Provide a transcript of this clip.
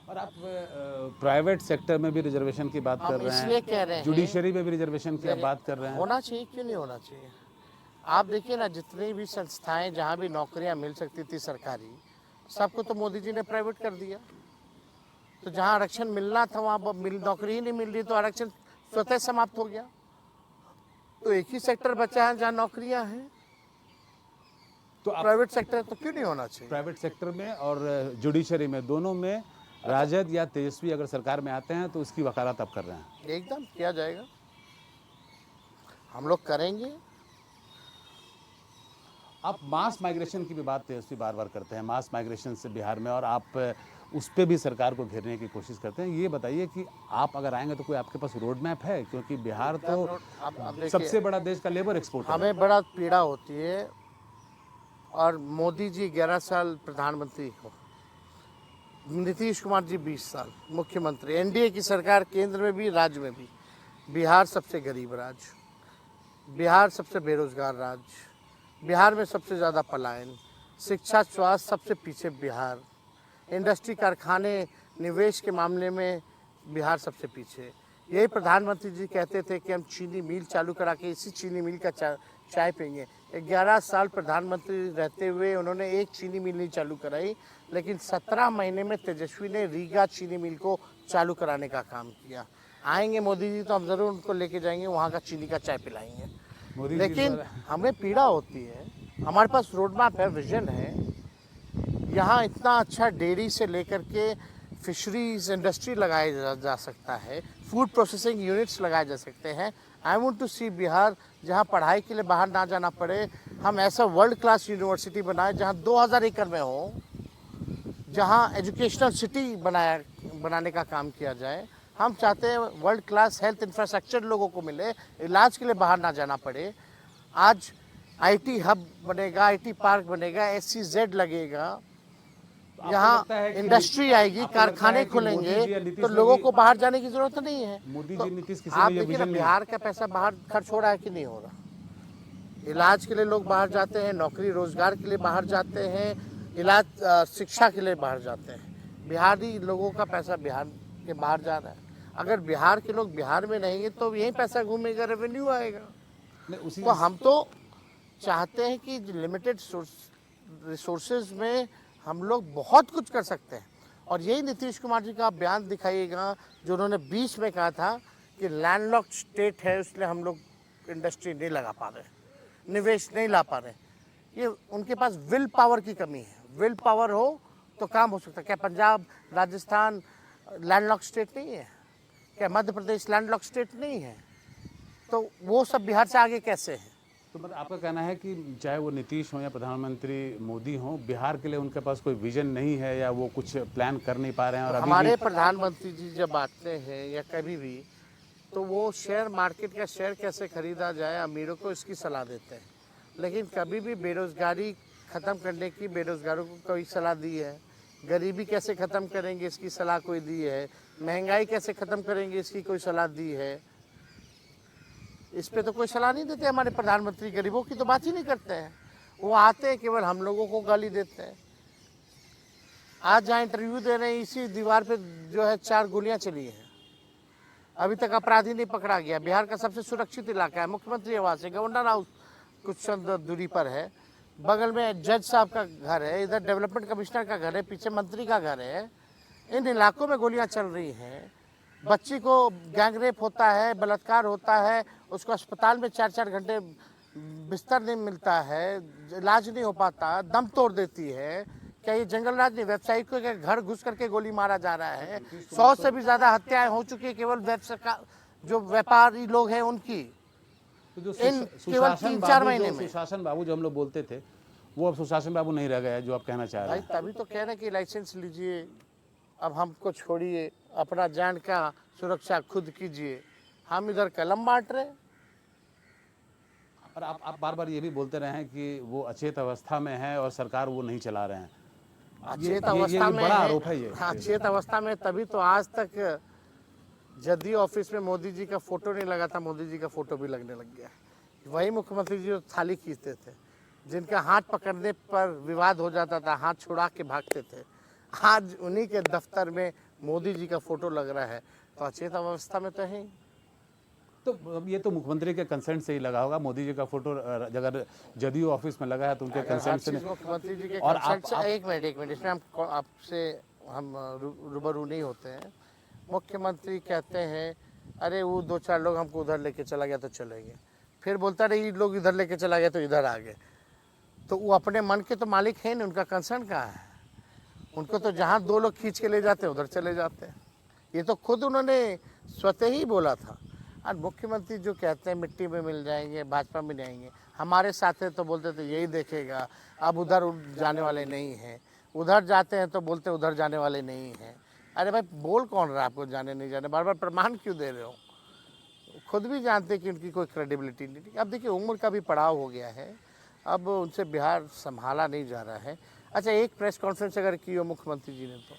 और आप private sector में भी रिजर्वेशन की बात कर हम रहे इसलिए कह हैं, रहे हैं, जुडिशरी में भी रिजर्वेशन की आप बात कर रहे हैं। होना चाहिए, क्यों नहीं होना चाहिए। आप देखिए ना, जितनी भी संस्थाएं जहां भी नौकरियां मिल सकती थी सरकारी, सबको तो मोदी जी ने प्राइवेट कर दिया। तो जहां आरक्षण मिलना था वहां नौकरी ही नहीं मिल रही, तो आरक्षण स्वतः समाप्त हो गया। तो एक ही सेक्टर बचा है जहां नौकरियां हैं, तो आप प्राइवेट सेक्टर, तो क्यों नहीं होना चाहिए। प्राइवेट सेक्टर में और जुडिशरी में, दोनों में राजद या तेजस्वी अगर सरकार में आते हैं तो उसकी वकालत आप कर रहे हैं। एकदम किया जाएगा, हम लोग करेंगे। आप मास माइग्रेशन की भी बात तेजस्वी बार बार करते हैं, मास माइग्रेशन से बिहार में, और आप उस पर भी सरकार को घेरने की कोशिश करते हैं। ये बताइए कि आप अगर आएंगे तो कोई आपके पास रोड मैप है, क्योंकि बिहार तो अब देखिए, सबसे बड़ा देश का लेबर एक्सपोर्टर है। हमें बड़ा पीड़ा होती है, और मोदी जी 11 साल प्रधानमंत्री हो, नीतीश कुमार जी 20 साल मुख्यमंत्री, एनडीए की सरकार केंद्र में भी राज्य में भी। बिहार सबसे गरीब राज्य, बिहार सबसे बेरोजगार राज्य, बिहार में सबसे ज़्यादा पलायन, शिक्षा स्वास्थ्य सबसे पीछे बिहार, इंडस्ट्री कारखाने निवेश के मामले में बिहार सबसे पीछे। यही प्रधानमंत्री जी कहते थे कि हम चीनी मिल चालू करा के इसी चीनी मिल का चाय पेंगे। 11 साल प्रधानमंत्री रहते हुए उन्होंने एक चीनी मिल नहीं चालू कराई, लेकिन 17 महीने में तेजस्वी ने रीगा चीनी मिल को चालू कराने का काम किया। आएंगे मोदी जी तो हम ज़रूर उनको लेके जाएंगे, वहाँ का चीनी का चाय पिलाएंगे। मोदी जी लेकिन द्वारा हमें पीड़ा होती है, हमारे पास रोड मैप है, विजन है, यहाँ इतना अच्छा डेयरी से लेकर के फिशरीज इंडस्ट्री लगाया जा सकता है, फूड प्रोसेसिंग यूनिट्स लगाए जा सकते हैं। आई वांट टू सी बिहार जहाँ पढ़ाई के लिए बाहर ना जाना पड़े। हम ऐसा वर्ल्ड क्लास यूनिवर्सिटी बनाए जहाँ 2000 एकड़ में हो, जहाँ एजुकेशनल सिटी बनाने का काम किया जाए। हम चाहते हैं वर्ल्ड क्लास हेल्थ इंफ्रास्ट्रक्चर लोगों को मिले, इलाज के लिए बाहर ना जाना पड़े। आज आईटी हब बनेगा, आईटी पार्क बनेगा, SEZ लगेगा, यहाँ इंडस्ट्री आएगी, कारखाने खुलेंगे, तो लोगों को बाहर जाने की जरूरत नहीं है। मोदी तो जी नीतीश किसी आप में ये देखिए ना, विजन नहीं। बिहार का पैसा बाहर खर्च हो रहा है कि नहीं हो रहा। इलाज के लिए लोग बाहर जाते हैं, नौकरी रोजगार के लिए बाहर जाते हैं, इलाज शिक्षा के लिए बाहर जाते हैं। बिहारी लोगों का पैसा बिहार के बाहर जा रहा है। अगर बिहार के लोग बिहार में रहेंगे तो यही पैसा घूमेगा, रेवेन्यू आएगा। नहीं, उसी तो हम तो चाहते हैं कि लिमिटेड रिसोर्सेज में हम लोग बहुत कुछ कर सकते हैं। और यही नीतीश कुमार जी का बयान दिखाइएगा, जो उन्होंने 20 में कहा था कि लैंडलॉक्ड स्टेट है, इसलिए हम लोग इंडस्ट्री नहीं लगा पा रहे, निवेश नहीं ला पा रहे। ये उनके पास विल पावर की कमी है। विल पावर हो तो काम हो सकता है। क्या पंजाब राजस्थान लैंडलॉक स्टेट नहीं है? क्या मध्य प्रदेश लैंडलॉक स्टेट नहीं है? तो वो सब बिहार से आगे कैसे हैं? तो मतलब आपका कहना है कि चाहे वो नीतीश हो या प्रधानमंत्री मोदी हो, बिहार के लिए उनके पास कोई विजन नहीं है, या वो कुछ प्लान कर नहीं पा रहे हैं। और अभी हमारे प्रधानमंत्री जी जब आते हैं या कभी भी, तो वो शेयर मार्केट का शेयर कैसे खरीदा जाए अमीरों को इसकी सलाह देते हैं, लेकिन कभी भी बेरोजगारी ख़त्म करने की बेरोजगारों को कोई सलाह दी है? गरीबी कैसे ख़त्म करेंगे इसकी सलाह कोई दी है? महंगाई कैसे ख़त्म करेंगे इसकी कोई सलाह दी है? इस पे तो कोई सलाह नहीं देते हमारे प्रधानमंत्री। गरीबों की तो बात ही नहीं करते हैं। वो आते हैं, केवल हम लोगों को गाली देते हैं। आज जहाँ इंटरव्यू दे रहे हैं, इसी दीवार पे जो है 4 गोलियां चली हैं, अभी तक अपराधी नहीं पकड़ा गया। बिहार का सबसे सुरक्षित इलाका है, मुख्यमंत्री आवास है, गवर्नर हाउस कुछ दूरी पर है, बगल में जज साहब का घर है, इधर डेवलपमेंट कमिश्नर का घर है, पीछे मंत्री का घर है। इन इलाकों में गोलियां चल रही हैं। बच्ची को गैंगरेप होता है, बलात्कार होता है, उसको अस्पताल में 4-4 घंटे बिस्तर नहीं मिलता है, इलाज नहीं हो पाता, दम तोड़ देती है। क्या ये जंगल राज नहीं? वेबसाइट को घर घुस करके गोली मारा जा रहा है। 100 से भी ज्यादा हत्याएं हो चुकी है केवल जो व्यापारी लोग हैं उनकी, तो जो इन केवल 3-4 महीने में। सुशासन बाबू जो हम लोग बोलते थे, वो अब सुशासन बाबू नहीं रह गया है, जो आप कहना चाह रहे भाई हैं। तभी तो कह रहे हैं कि लाइसेंस लीजिए, अब हमको छोड़िए, अपना जान का सुरक्षा खुद कीजिए। हम इधर कलम बांट रहे। और आप बार बार ये भी बोलते रहे हैं कि वो अचेत अवस्था में है और सरकार वो नहीं चला रहे हैं। अचेत अवस्था में बड़ा है। आरोप है ये। हाँ, अचेत अवस्था में, तभी तो आज तक जदयू ऑफिस में मोदी जी का फोटो नहीं लगा था, मोदी जी का फोटो भी लगने लग गया। वही मुख्यमंत्री जी जो थाली खींचते थे, जिनका हाथ पकड़ने पर विवाद हो जाता था, हाथ छुड़ा के भागते थे, आज उन्हीं के दफ्तर में मोदी जी का फोटो लग रहा है तो अचेत अवस्था में तो है ही। तो अब ये तो मुख्यमंत्री के कंसेंट से ही लगा होगा। मोदी जी का फोटो अगर जदयू ऑफिस में लगा है तो उनके हर कंसेंट से चीज नहीं। मुख्यमंत्री जी के और कंसल्ट से। आप एक मिनट इसमें आपसे हम रूबरू नहीं होते हैं। मुख्यमंत्री कहते हैं अरे वो 2-4 लोग हमको उधर लेके चला गया तो चले गए, फिर बोलता रहे ये लोग इधर लेके चला गया तो इधर आ गए। तो वो अपने मन के तो मालिक है नहीं, उनका कंसर्न कहाँ है? उनको तो जहाँ 2 लोग खींच के ले जाते हैं उधर चले जाते हैं। ये तो खुद उन्होंने स्वतः ही बोला था। और मुख्यमंत्री जो कहते हैं मिट्टी में मिल जाएंगे, भाजपा में नहीं आएंगे, हमारे साथ है तो बोलते थे यही देखेगा, अब उधर जाने वाले नहीं हैं, उधर जाते हैं तो बोलते उधर जाने वाले नहीं हैं। अरे भाई बोल कौन रहा है आपको जाने नहीं जाने, बार बार प्रमाण क्यों दे रहे हो? खुद भी जानते कि उनकी कोई क्रेडिबिलिटी नहीं। अब देखिए उम्र का भी पड़ाव हो गया है, अब उनसे बिहार संभाला नहीं जा रहा है। अच्छा, एक प्रेस कॉन्फ्रेंस अगर की हो मुख्यमंत्री जी ने तो